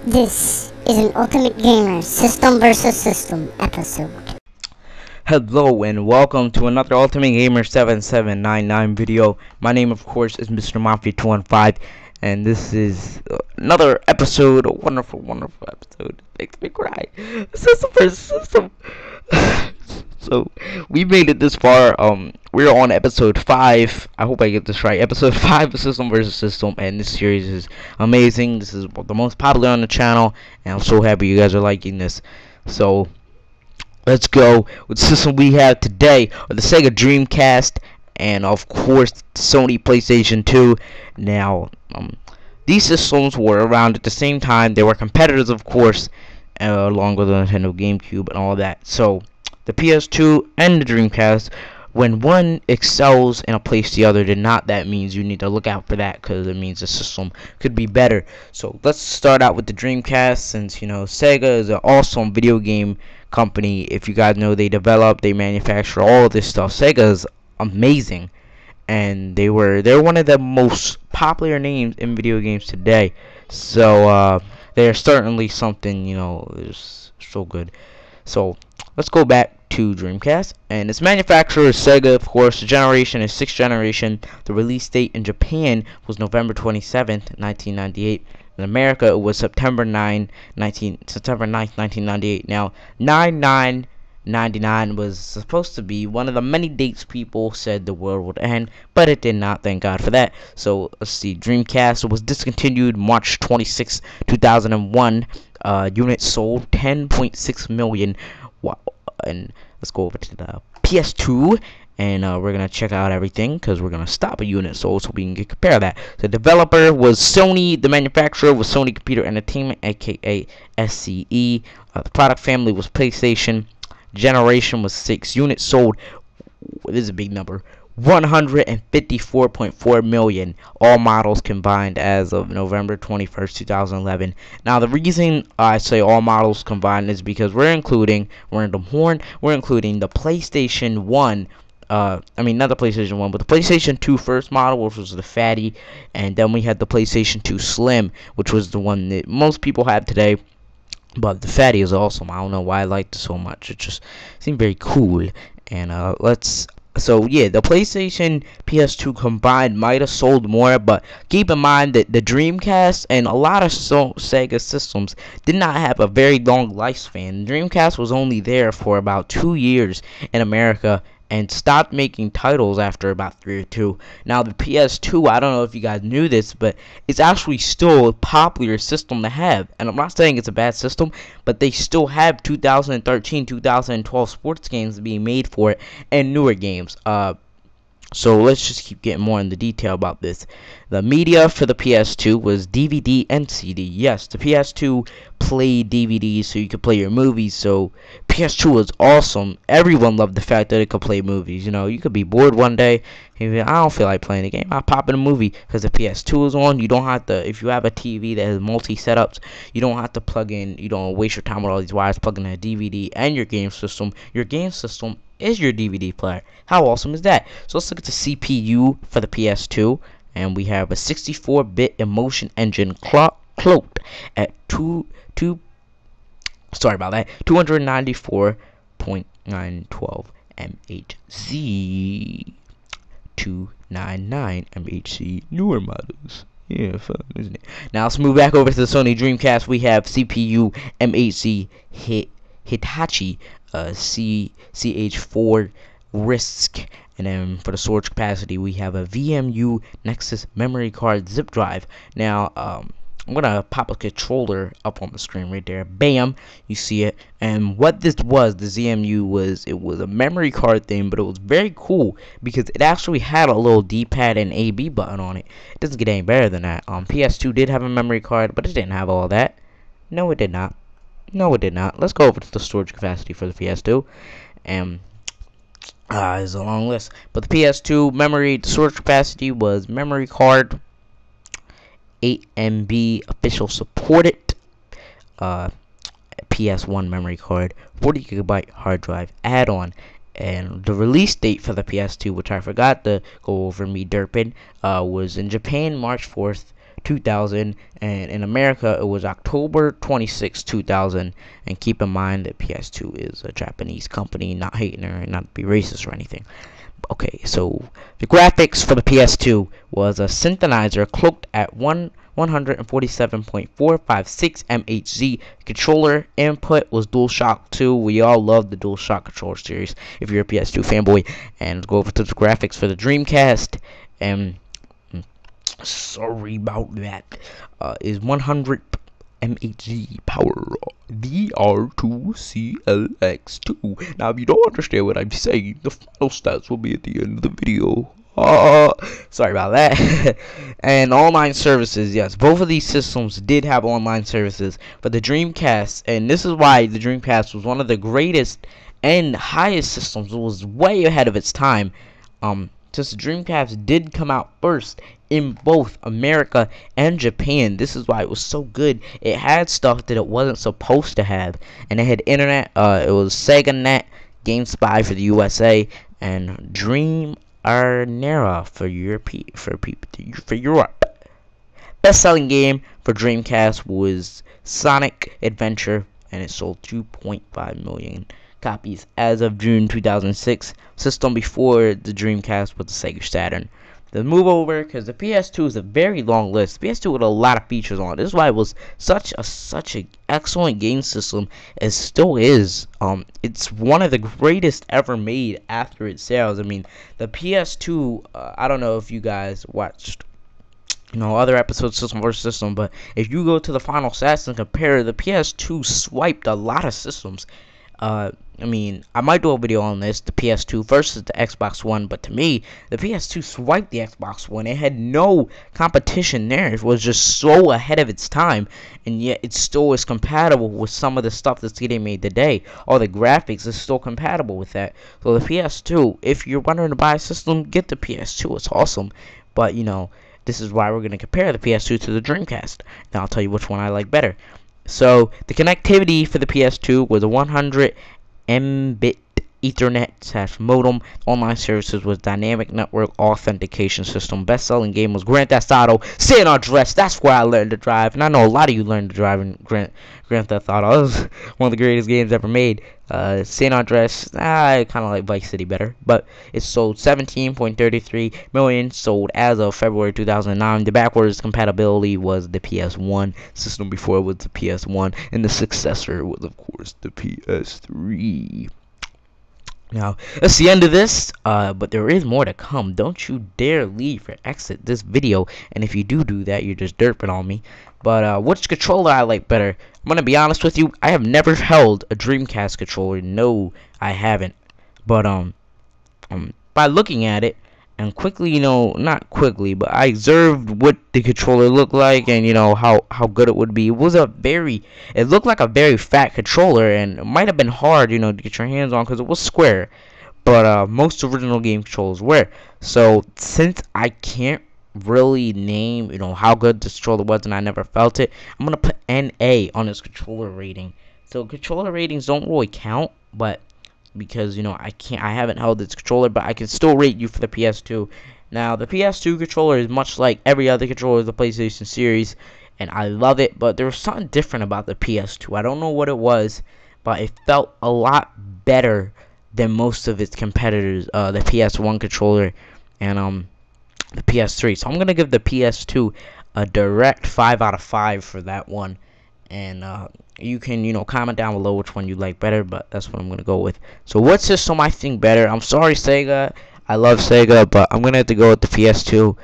This is an Ultimate Gamer System vs. System episode. Hello and welcome to another Ultimate Gamer 7799 video. My name, of course, is Mr. Mafia215, and this is another episode, a wonderful, wonderful episode. It makes me cry. System vs. System. So we made it this far. We're on episode 5. I hope I get this right. Episode 5 of System vs. System, and this series is amazing. This is the most popular on the channel, and I'm so happy you guys are liking this. So let's go with the system we have today, the Sega Dreamcast, and of course the Sony PlayStation 2. Now, these systems were around at the same time. They were competitors, of course, along with the Nintendo GameCube and all that. So the PS2 and the Dreamcast, when one excels in a place the other did not, that means you need to look out for that, because it means the system could be better. So let's start out with the Dreamcast, since Sega is an awesome video game company. If you guys know, they develop, they manufacture all of this stuff. Sega is amazing, and they're one of the most popular names in video games today. So they're certainly something, is so good. So let's go back to Dreamcast, and its manufacturer is Sega, of course. The generation is 6th generation. The release date in Japan was November 27th, 1998. In America, it was September 9th, 1998. Now, 9/9/99 was supposed to be one of the many dates people said the world would end, but it did not. Thank God for that. So let's see. Dreamcast was discontinued March 26, 2001. Units sold 10.6 million. Wow. And let's go over to the PS2, and we're gonna check out everything, because we're gonna stop a unit sold so we can compare that. The developer was Sony. The manufacturer was Sony Computer Entertainment, aka SCE. The product family was PlayStation. Generation was 6. Units sold, this is a big number, 154.4 million, all models combined as of November 21st, 2011. Now, the reason I say all models combined is because we're including the PlayStation 1, not the PlayStation 1, but the PlayStation 2 first model, which was the fatty, and then we had the PlayStation 2 Slim, which was the one that most people have today. But the fatty is awesome. I don't know why I liked it so much. It just seemed very cool. And so yeah, the PlayStation PS2 combined might have sold more, but keep in mind that the Dreamcast and a lot of Sega systems did not have a very long lifespan. The Dreamcast was only there for about 2 years in America and stopped making titles after about 3 or 2. Now the PS2, I don't know if you guys knew this, but it's actually still a popular system to have. And I'm not saying it's a bad system, but they still have 2013, 2012 sports games being made for it, and newer games. So let's just keep getting more into detail about this. The media for the PS2 was DVD and CD. Yes, the PS2 played DVDs so you could play your movies. So PS2 was awesome. Everyone loved the fact that it could play movies. You could be bored one day and I don't feel like playing a game. I'll pop in a movie, because the PS2 is on. You don't have to, if you have a TV that has multi setups, you don't have to plug in, you don't waste your time with all these wires plugging in a DVD and your game system. Your game system is your DVD player. How awesome is that? So let's look at the CPU for the PS2, and we have a 64-bit emotion engine cloaked at 294.912 MHz. 299 MHz newer models. Yeah, fun, isn't it? Now let's move back over to the Sony Dreamcast. We have CPU MHz Hitachi CH4 RISC, and then for the storage capacity we have a VMU Nexus memory card zip drive. Now I'm gonna pop a controller up on the screen right there. Bam, you see it. And what this was, the ZMU was, it was a memory card thing, but it was very cool because it actually had a little D-pad and AB button on it. It doesn't get any better than that. PS2 did have a memory card, but it didn't have all that. No, it did not. No, it did not. Let's go over to the storage capacity for the PS2. And there's a long list. But the PS2 memory, the storage capacity was memory card 8 MB official supported, PS1 memory card, 40 gigabyte hard drive add-on, and the release date for the PS2, which I forgot to go over me derping, was in Japan March 4th, 2000, and in America it was October 26, 2000. And keep in mind that PS2 is a Japanese company, not hating her and not to be racist or anything. Okay, so the graphics for the PS2 was a synthesizer cloaked at 147.456 MHz. Controller input was DualShock 2. We all love the DualShock controller series if you're a PS2 fanboy. And let's go over to the graphics for the Dreamcast. And sorry about that. Is 100 MHz power VR2CLX2. Now, if you don't understand what I'm saying, the final stats will be at the end of the video. Sorry about that. And online services, yes, both of these systems did have online services for the Dreamcast, and this is why the Dreamcast was one of the greatest and highest systems. It was way ahead of its time. Since the Dreamcast did come out first in both America and Japan, this is why it was so good. It had stuff that it wasn't supposed to have, and it had internet. It was Sega Net, GameSpy for the USA, and Dream Arnera for Europe. Best-selling game for Dreamcast was Sonic Adventure, and it sold 2.5 million copies as of June 2006. System before the Dreamcast was the Sega Saturn. Let's move over, because the PS2 is a very long list. PS2 with a lot of features on it. This is why it was such a excellent game system. It still is. It's one of the greatest ever made after its sales. I mean, the PS2. I don't know if you guys watched, other episodes, System vs. System, but if you go to the final stats and compare, the PS2 swiped a lot of systems. I mean, I might do a video on this, the PS2 versus the Xbox One, but to me, the PS2 swiped the Xbox One. It had no competition there. It was just so ahead of its time, and yet it still is compatible with some of the stuff that's getting made today. All the graphics is still compatible with that. So the PS2, if you're wondering to buy a system, get the PS2. It's awesome. But, this is why we're going to compare the PS2 to the Dreamcast. Now I'll tell you which one I like better. So the connectivity for the PS2 was a 100 Mbit Ethernet / modem. Online services was dynamic network authentication system. Best-selling game was Grand Theft Auto San Andreas. That's where I learned to drive, and I know a lot of you learned to drive in Grand Theft Auto. It was one of the greatest games ever made. San Andreas, I kind of like Vice City better, but it sold 17.33 million. Sold as of February 2009. The backwards compatibility was the PS1. System before it was the PS1, and the successor was, of course, the PS3. Now, that's the end of this, but there is more to come. Don't you dare leave or exit this video, and if you do that, you're just derping on me. But which controller I like better? I'm gonna be honest with you, I have never held a Dreamcast controller. No, I haven't. But by looking at it, and quickly, not quickly, but I observed what the controller looked like, and how good it would be. It looked like a very fat controller, and it might have been hard, to get your hands on, because it was square. But most original game controllers were. So since I can't really name, how good this controller was, and I never felt it, I'm gonna put NA on this controller rating. So controller ratings don't really count, but because I haven't held this controller, but I can still rate you for the PS2. Now the PS2 controller is much like every other controller of the PlayStation series, and I love it, but there was something different about the PS2. I don't know what it was, but it felt a lot better than most of its competitors, the PS1 controller and the PS3. So I'm gonna give the PS2 a direct 5 out of 5 for that one. And you can comment down below which one you like better, but that's what I'm gonna go with. So what system I think better? I'm sorry, Sega, I love Sega, but I'm gonna have to go with the PS2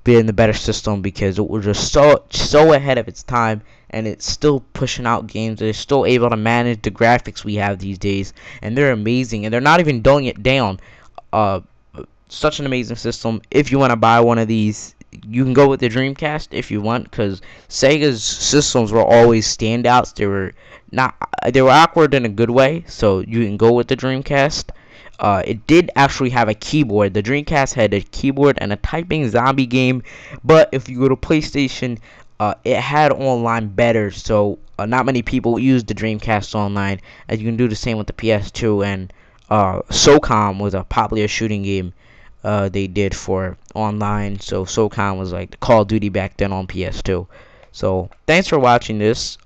being the better system, because it was just so ahead of its time, and it's still pushing out games. They're still able to manage the graphics we have these days, and they're amazing, and they're not even dumbing it down. Such an amazing system. If you want to buy one of these, you can go with the Dreamcast if you want, because Sega's systems were always standouts. They were awkward in a good way, so you can go with the Dreamcast. It did actually have a keyboard. The Dreamcast had a keyboard and a typing zombie game, but if you go to PlayStation, it had online better, so not many people use the Dreamcast online, as you can do the same with the PS2. And SOCOM was a popular shooting game they did for online. So SOCON was like the Call of Duty back then on PS2. So thanks for watching this.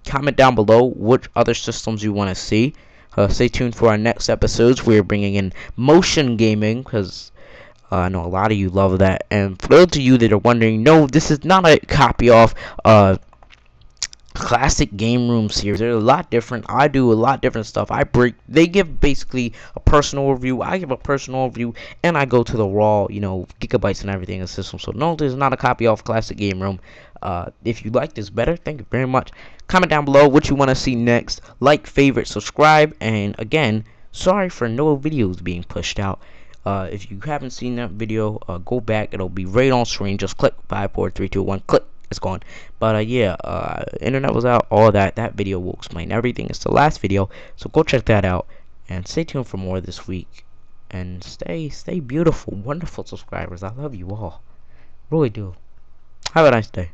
Comment down below which other systems you want to see. Stay tuned for our next episodes. We're bringing in motion gaming because I know a lot of you love that. And for those of you that are wondering, no, this is not a copy of classic game room series. They're a lot different. I do a lot different stuff. They give basically a personal review, I give a personal review, and I go to the raw, gigabytes and everything in the system. So no, this is not a copy of classic game room. If you like this better, thank you very much. Comment down below what you want to see next. Like, favorite, subscribe, and again, sorry for no videos being pushed out. If you haven't seen that video, go back. It'll be right on screen. Just click 5, 4, 3, 2, 1. Click. It's gone. But yeah, internet was out. All that video will explain everything. It's the last video, so go check that out. And stay tuned for more this week. And stay beautiful, wonderful subscribers. I love you all. Really do. Have a nice day.